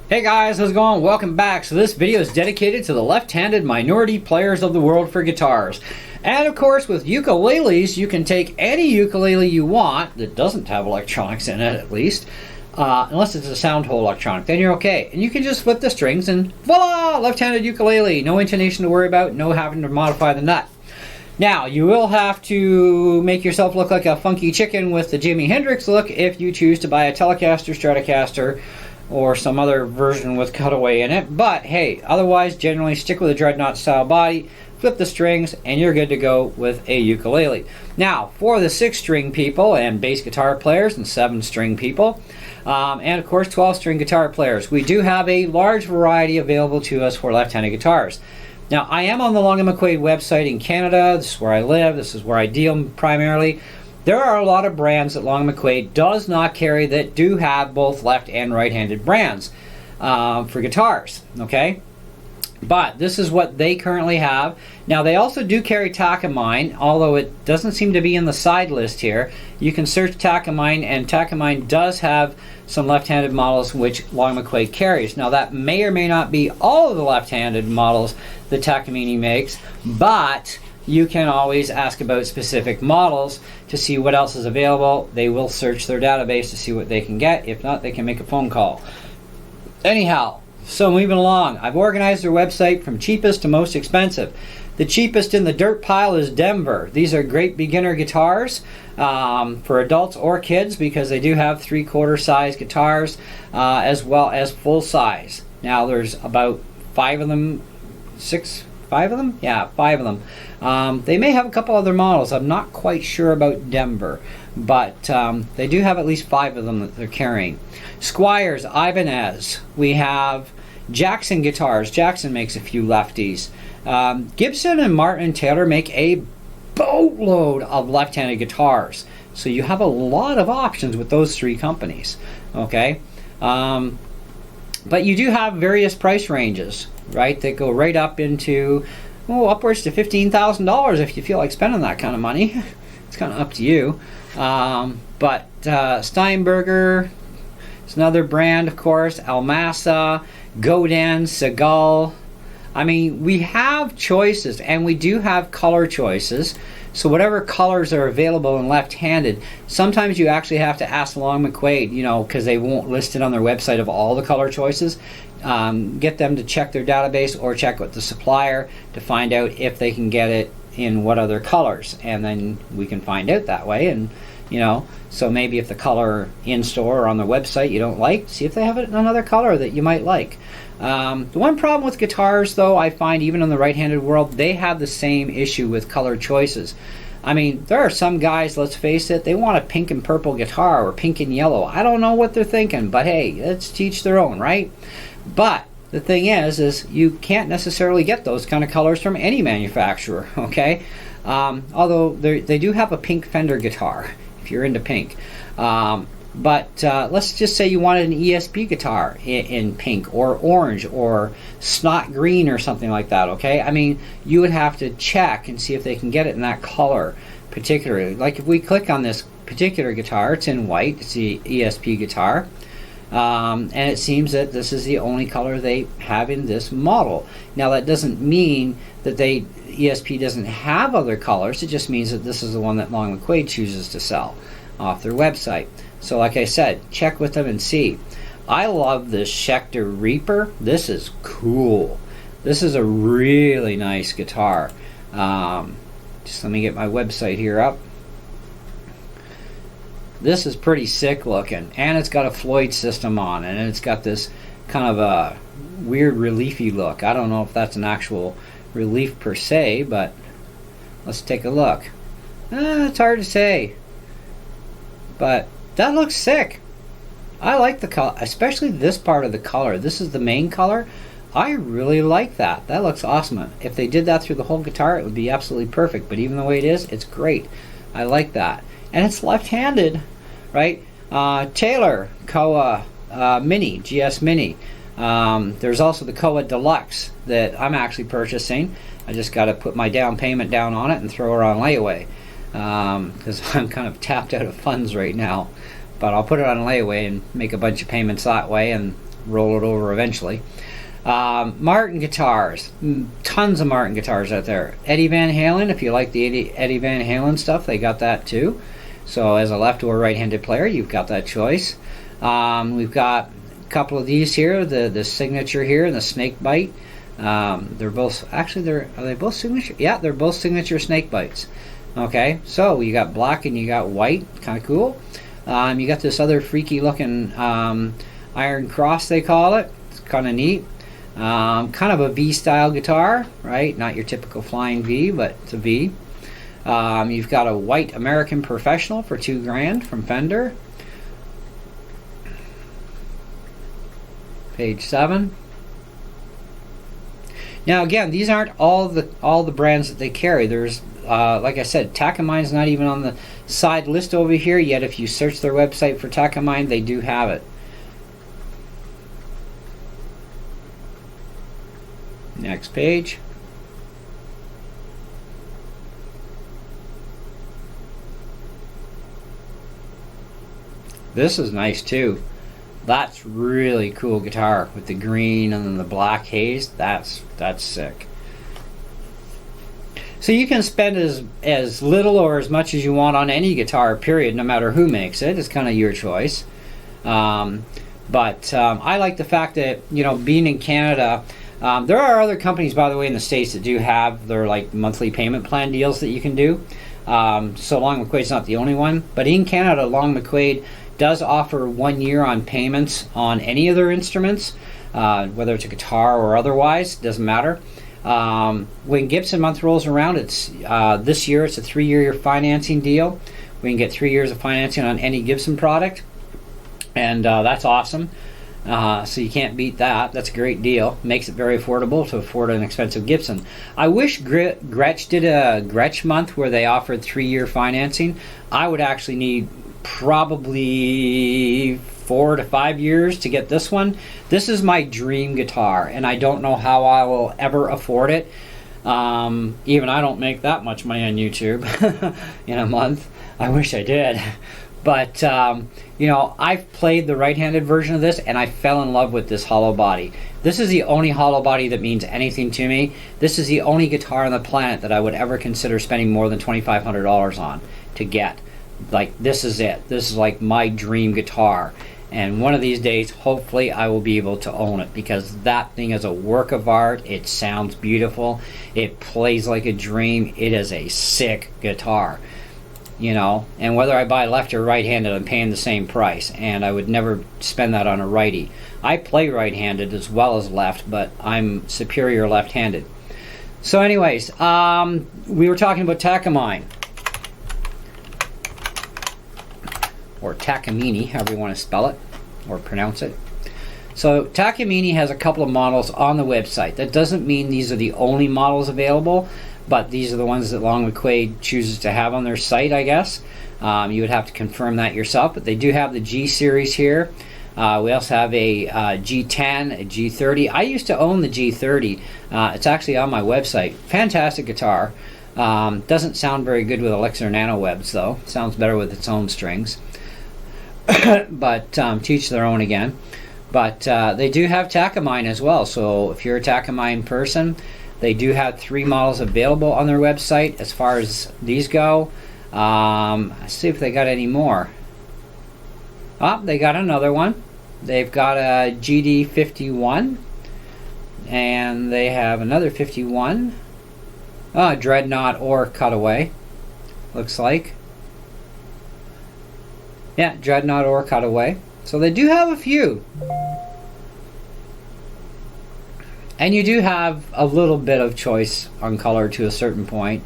Hey guys, how's it going? Welcome back. So this video is dedicated to the left-handed minority players of the world for guitars. And of course with ukuleles, you can take any ukulele you want that doesn't have electronics in it at least. Unless it's a sound hole electronic, then you're okay. And you can just flip the strings and voila! Left-handed ukulele. No intonation to worry about, no having to modify the nut. Now, you will have to make yourself look like a funky chicken with the Jimi Hendrix look if you choose to buy a Telecaster, Stratocaster, or some other version with cutaway in it. But hey, otherwise generally stick with a dreadnought style body, flip the strings, and you're good to go with a ukulele. Now for the 6-string people and bass guitar players and 7-string people, and of course 12-string guitar players, we do have a large variety available to us for left-handed guitars. Now I am on the Long & McQuade website in Canada. This is where I live, this is where I deal primarily. There are a lot of brands that Long & McQuade does not carry that do have both left and right-handed brands for guitars, okay? But this is what they currently have. Now they also do carry Takamine, although it doesn't seem to be in the side list here. You can search Takamine, and Takamine does have some left-handed models which Long & McQuade carries. Now that may or may not be all of the left-handed models that Takamine makes, but you can always ask about specific models to see what else is available. They will search their database to see what they can get. If not, they can make a phone call. Anyhow, so moving along, I've organized their website from cheapest to most expensive. The cheapest in the dirt pile is Denver. These are great beginner guitars for adults or kids because they do have 3/4 size guitars as well as full size. Now there's about 5 of them, 5 of them? Yeah, 5 of them. They may have a couple other models. I'm not quite sure about Denver, but they do have at least 5 of them that they're carrying. Squires, Ibanez. We have Jackson guitars. Jackson makes a few lefties. Gibson and Martin and Taylor make a boatload of left-handed guitars. So you have a lot of options with those 3 companies. Okay, but you do have various price ranges, right? That go right up into upwards to $15,000 if you feel like spending that kind of money. It's kind of up to you. But Steinberger is another brand, of course. Almasa, Godin, Segal. I mean, we have choices, and we do have color choices. So whatever colors are available in left-handed, sometimes you actually have to ask Long McQuade, you know, because they won't list it on their website of all the color choices. Get them to check their database or check with the supplier to find out if they can get it in what other colors, and then we can find out that way. And you know, so maybe if the color in store or on their website you don't like, see if they have it in another color that you might like. The one problem with guitars, though, I find even in the right-handed world, they have the same issue with color choices. I mean, there are some guys, let's face it, they want a pink and purple guitar or pink and yellow. I don't know what they're thinking, but hey, let's teach their own, right? But the thing is you can't necessarily get those kind of colors from any manufacturer, okay? Although they do have a pink Fender guitar, if you're into pink. But let's just say you wanted an ESP guitar in pink or orange or snot green or something like that, okay? I mean, you would have to check and see if they can get it in that color particularly. Like if we click on this particular guitar, it's in white, it's the ESP guitar. And it seems that this is the only color they have in this model. Now that doesn't mean that ESP doesn't have other colors, it just means that this is the one that Long McQuade chooses to sell off their website. So like I said, check with them and see. I love this Schecter Reaper. This is cool. This is a really nice guitar. Just let me get my website here up. This is pretty sick looking, and it's got a Floyd system on it, and it's got this kind of a weird reliefy look. I don't know if that's an actual relief per se, but let's take a look. It's hard to say, but that looks sick. I like the color, especially this part of the color. This is the main color. I really like that. That looks awesome. If they did that through the whole guitar, it would be absolutely perfect, but even the way it is, it's great. I like that. And it's left-handed, right? Taylor Koa Mini, GS Mini. There's also the Koa Deluxe that I'm actually purchasing. I just got to put my down payment down on it and throw her on layaway because I'm kind of tapped out of funds right now. But I'll put it on layaway and make a bunch of payments that way, and roll it over eventually. Martin guitars, tons of Martin guitars out there. Eddie Van Halen, if you like the Eddie Van Halen stuff, they got that too. So as a left or right-handed player, you've got that choice. We've got a couple of these here, the signature here and the snake bite. They're both, actually, are they both signature? Yeah, they're both signature snake bites. Okay, so you got black and you got white, kind of cool. You got this other freaky looking iron cross, they call it. It's kind of neat. Kind of a V style guitar, right? Not your typical flying V, but it's a V. You've got a white American Professional for $2,000 from Fender. Page 7. Now again, these aren't all the brands that they carry. There's like I said, Takamind's not even on the side list over here yet. If you search their website for Takamind, they do have it. Next page. This is nice too. That's really cool guitar with the green and then the black haze. That's sick. So you can spend as little or as much as you want on any guitar, period, no matter who makes it. It's kind of your choice. But I like the fact that, you know, being in Canada, there are other companies, by the way, in the States that do have their like monthly payment plan deals that you can do. So Long McQuaid's not the only one, but in Canada, Long McQuaid does offer 1 year on payments on any of their instruments, whether it's a guitar or otherwise, doesn't matter. When Gibson month rolls around, it's this year it's a 3-year financing deal. We can get 3 years of financing on any Gibson product, and that's awesome. So you can't beat that. That's a great deal. Makes it very affordable to afford an expensive Gibson. I wish Gretsch did a Gretsch month where they offered 3-year financing. I would actually need probably 4 to 5 years to get this one. This is my dream guitar, and I don't know how I will ever afford it. Even I don't make that much money on YouTube in a month. I wish I did. But, you know, I've played the right-handed version of this, and I fell in love with this hollow body. This is the only hollow body that means anything to me. This is the only guitar on the planet that I would ever consider spending more than $2,500 on to get. Like, this is it. This is like my dream guitar. And one of these days, hopefully, I will be able to own it, because that thing is a work of art. It sounds beautiful. It plays like a dream. It is a sick guitar. You know, and whether I buy left or right-handed, I'm paying the same price, and I would never spend that on a righty. I play right-handed as well as left, but I'm superior left-handed. So anyways, we were talking about Takamine, or Takamine, however you want to spell it or pronounce it. So Takamine has a couple of models on the website. That doesn't mean these are the only models available, but these are the ones that Long McQuaid chooses to have on their site, I guess. You would have to confirm that yourself, but they do have the G series here. We also have a G10, a G30. I used to own the G30. It's actually on my website. Fantastic guitar. Doesn't sound very good with Elixir Nano Webs, though. Sounds better with its own strings. But teach their own again. But they do have Takamine as well, so if you're a Takamine person, they do have 3 models available on their website as far as these go. Let's see if they got any more. Oh, they got another one. They've got a GD51, and they have another 51. Dreadnought or Cutaway, looks like. Yeah, Dreadnought or Cutaway. So they do have a few. And you do have a little bit of choice on color to a certain point.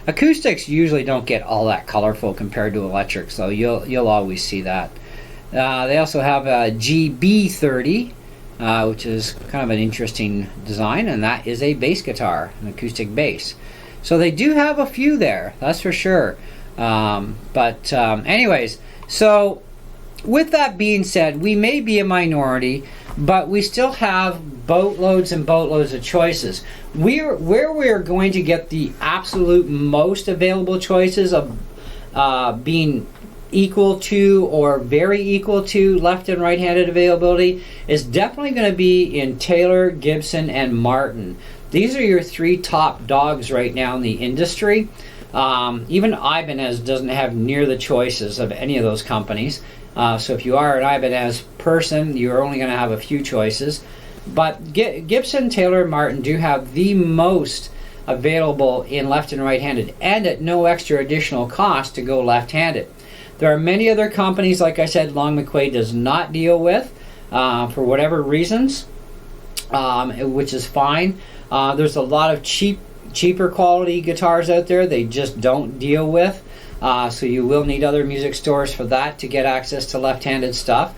Acoustics usually don't get all that colorful compared to electric, so you'll always see that. They also have a GB30, which is kind of an interesting design, and that is a bass guitar, an acoustic bass. So they do have a few there, that's for sure. Anyways, so with that being said, we may be a minority, but we still have boatloads and boatloads of choices. Where we're going to get the absolute most available choices of being equal to or very equal to left and right-handed availability is definitely going to be in Taylor, Gibson, and Martin. These are your three top dogs right now in the industry. Even Ibanez doesn't have near the choices of any of those companies. So if you are an Ibanez person, you're only going to have a few choices. But Gibson, Taylor, and Martin do have the most available in left and right-handed, and at no extra additional cost to go left-handed. There are many other companies, like I said, Long McQuade does not deal with for whatever reasons, which is fine. There's a lot of cheaper quality guitars out there they just don't deal with, so you will need other music stores for that to get access to left-handed stuff.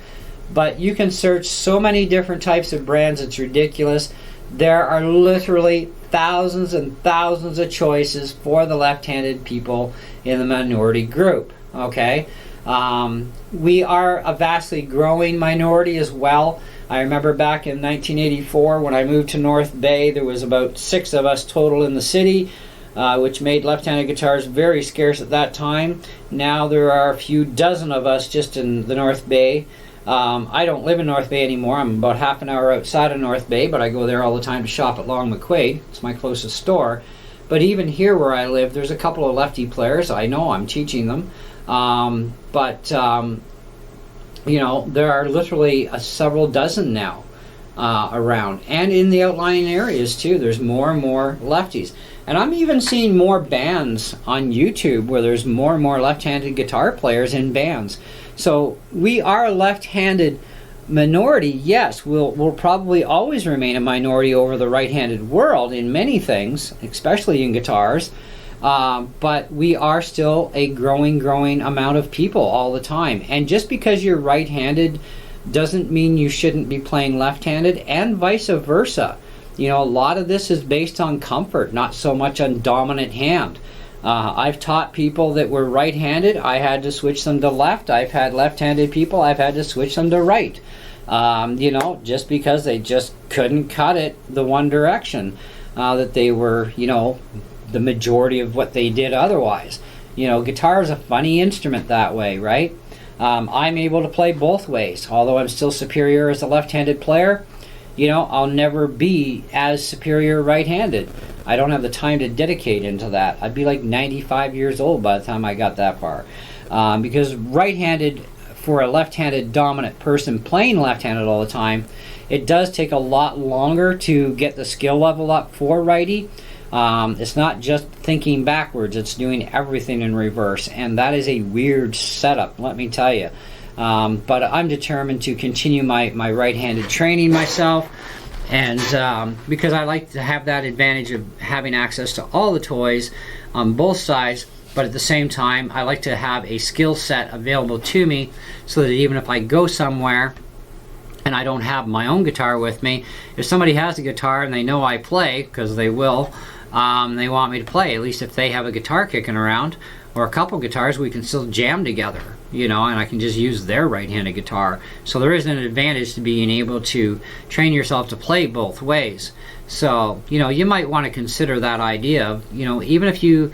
But you can search so many different types of brands, it's ridiculous. There are literally thousands and thousands of choices for the left-handed people in the minority group. Okay, we are a vastly growing minority as well. I remember back in 1984 when I moved to North Bay, there was about 6 of us total in the city, which made left-handed guitars very scarce at that time. Now there are a few dozen of us just in the North Bay. I don't live in North Bay anymore. I'm about half an hour outside of North Bay, but I go there all the time to shop at Long McQuade. It's my closest store. But even here where I live, there's a couple of lefty players. I know I'm teaching them. You know, there are literally several dozen now around. And in the outlying areas too, there's more and more lefties. And I'm even seeing more bands on YouTube where there's more and more left-handed guitar players in bands. So we are a left-handed minority. Yes, we'll probably always remain a minority over the right-handed world in many things, especially in guitars. But we are still a growing amount of people all the time. And just because you're right-handed doesn't mean you shouldn't be playing left-handed, and vice versa. You know, a lot of this is based on comfort, not so much on dominant hand. I've taught people that were right-handed, I had to switch them to left. I've had left-handed people, I've had to switch them to right. You know, just because they just couldn't cut it the one direction that they were, you know, the majority of what they did otherwise. You know, guitar is a funny instrument that way, right? I'm able to play both ways. Although I'm still superior as a left-handed player, you know, I'll never be as superior right-handed. I don't have the time to dedicate into that. I'd be like 95 years old by the time I got that far. Because right-handed, for a left-handed dominant person playing left-handed all the time, it does take a lot longer to get the skill level up for righty. It's not just thinking backwards, it's doing everything in reverse, and that is a weird setup, let me tell you. But I'm determined to continue my right-handed training myself, and because I like to have that advantage of having access to all the toys on both sides, but at the same time I like to have a skill set available to me so that even if I go somewhere and I don't have my own guitar with me, if somebody has a guitar and they know I play, because they will, they want me to play, at least if they have a guitar kicking around or a couple guitars, we can still jam together, you know, and I can just use their right-handed guitar. So there is an advantage to being able to train yourself to play both ways. So, you know, you might want to consider that idea of, you know, even if you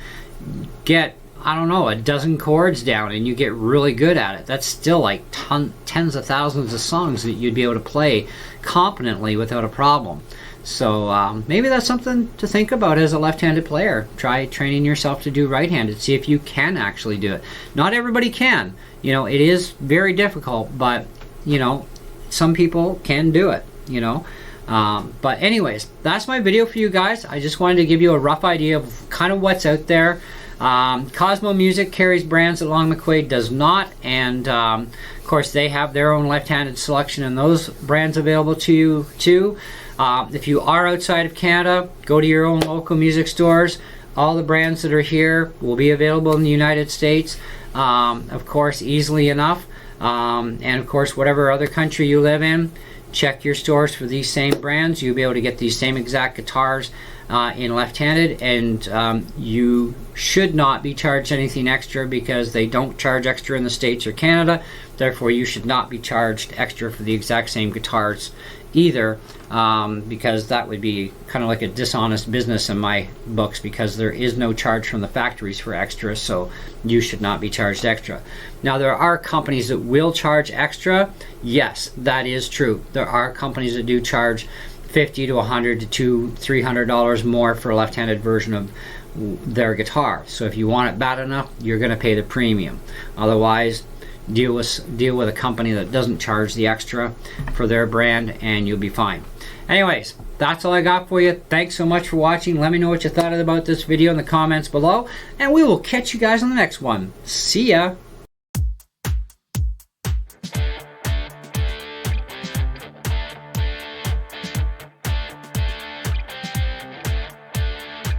get, I don't know, a dozen chords down and you get really good at it, that's still like tens of thousands of songs that you'd be able to play competently without a problem. So maybe that's something to think about as a left-handed player. Try training yourself to do right-handed. See if you can actually do it. Not everybody can. You know, it is very difficult, but, you know, some people can do it, you know. But anyways, that's my video for you guys. I just wanted to give you a rough idea of kind of what's out there. Cosmo Music carries brands that Long McQuade does not, and of course they have their own left-handed selection and those brands available to you too. If you are outside of Canada, go to your own local music stores. All the brands that are here will be available in the United States, of course, easily enough. And of course, whatever other country you live in, check your stores for these same brands. You'll be able to get these same exact guitars in left-handed, and you should not be charged anything extra because they don't charge extra in the States or Canada. Therefore, you should not be charged extra for the exact same guitars either, because that would be kind of like a dishonest business in my books, because there is no charge from the factories for extras, so you should not be charged extra. Now, there are companies that will charge extra. Yes, that is true. There are companies that do charge $50 to $100 to $300 more for a left-handed version of their guitar. So if you want it bad enough, you're going to pay the premium. Otherwise, deal with a company that doesn't charge the extra for their brand, and you'll be fine. Anyways, that's all I got for you. Thanks so much for watching. Let me know what you thought about this video in the comments below, and we will catch you guys on the next one. See ya.